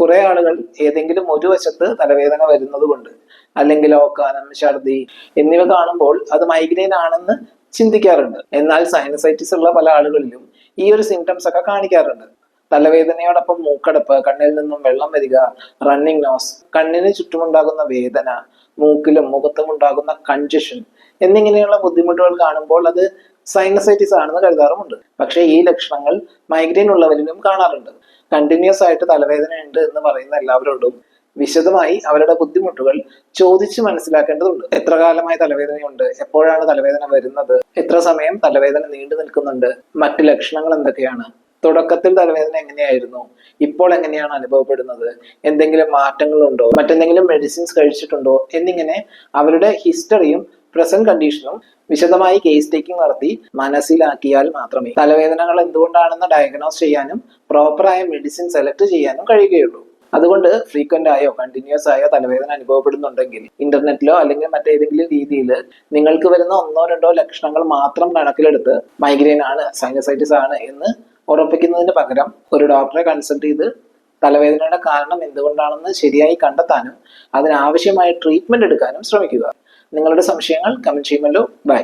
കുറെ ആളുകൾ ഏതെങ്കിലും ഒരു വശത്ത് തലവേദന വരുന്നത് കൊണ്ട് അല്ലെങ്കിൽ ഓക്കാനം, ഛർദി എന്നിവ കാണുമ്പോൾ അത് മൈഗ്രെയിൻ ആണെന്ന് ചിന്തിക്കാറുണ്ട്. എന്നാൽ സൈനസൈറ്റിസ് ഉള്ള പല ആളുകളിലും ഈ ഒരു സിംറ്റംസ് ഒക്കെ കാണിക്കാറുണ്ട്. തലവേദനയോടൊപ്പം മൂക്കടപ്പ്, കണ്ണിൽ നിന്നും വെള്ളം വരിക, റണ്ണിങ് നോസ്, കണ്ണിന് ചുറ്റുമുണ്ടാകുന്ന വേദന, മൂക്കിലും മുഖത്തും ഉണ്ടാകുന്ന കൺജഷൻ എന്നിങ്ങനെയുള്ള ബുദ്ധിമുട്ടുകൾ കാണുമ്പോൾ അത് സൈനസൈറ്റിസ് ആണെന്ന് കരുതാറുമുണ്ട്. പക്ഷേ ഈ ലക്ഷണങ്ങൾ മൈഗ്രെയിൻ ഉള്ളവരിലും കാണാറുണ്ട്. കണ്ടിന്യൂസ് ആയിട്ട് തലവേദന ഉണ്ട് എന്ന് പറയുന്ന എല്ലാവരോടും വിശദമായി അവരുടെ ബുദ്ധിമുട്ടുകൾ ചോദിച്ച് മനസ്സിലാക്കേണ്ടതുണ്ട്. എത്ര കാലമായി തലവേദനയുണ്ട്, എപ്പോഴാണ് തലവേദന വരുന്നത്, എത്ര സമയം തലവേദന നീണ്ടു നിൽക്കുന്നുണ്ട്, മറ്റ് ലക്ഷണങ്ങൾ എന്തൊക്കെയാണ്, തുടക്കത്തിൽ തലവേദന എങ്ങനെയായിരുന്നു, ഇപ്പോൾ എങ്ങനെയാണ് അനുഭവപ്പെടുന്നത്, എന്തെങ്കിലും മാറ്റങ്ങളുണ്ടോ, മറ്റെന്തെങ്കിലും മെഡിസിൻസ് കഴിച്ചിട്ടുണ്ടോ എന്നിങ്ങനെ അവരുടെ ഹിസ്റ്ററിയും പ്രസന്റ് കണ്ടീഷനും വിശദമായി കേസ് ടേക്കിംഗ് നടത്തി മനസ്സിലാക്കിയാൽ മാത്രമേ തലവേദനകൾ എന്തുകൊണ്ടാണെന്ന് ഡയഗ്നോസ് ചെയ്യാനും പ്രോപ്പറായ മെഡിസിൻ സെലക്ട് ചെയ്യാനും കഴിയുകയുള്ളൂ. അതുകൊണ്ട് ഫ്രീക്വന്റ് ആയോ കണ്ടിന്യൂസ് ആയോ തലവേദന അനുഭവപ്പെടുന്നുണ്ടെങ്കിൽ ഇന്റർനെറ്റിലോ അല്ലെങ്കിൽ മറ്റേതെങ്കിലും രീതിയിൽ നിങ്ങൾക്ക് വരുന്ന 1-2 ലക്ഷണങ്ങൾ മാത്രം കണക്കിലെടുത്ത് മൈഗ്രെയിൻ ആണ്, സൈനസൈറ്റിസ് ആണ് എന്ന് ഉറപ്പിക്കുന്നതിന് പകരം ഒരു ഡോക്ടറെ കൺസൾട്ട് ചെയ്ത് തലവേദനയുടെ കാരണം എന്തുകൊണ്ടാണെന്ന് ശരിയായി കണ്ടെത്താനും അതിനാവശ്യമായ ട്രീറ്റ്മെന്റ് എടുക്കാനും ശ്രമിക്കുക. നിങ്ങളുടെ സംശയങ്ങൾ കമന്റ് ചെയ്യുമല്ലോ. ബൈ.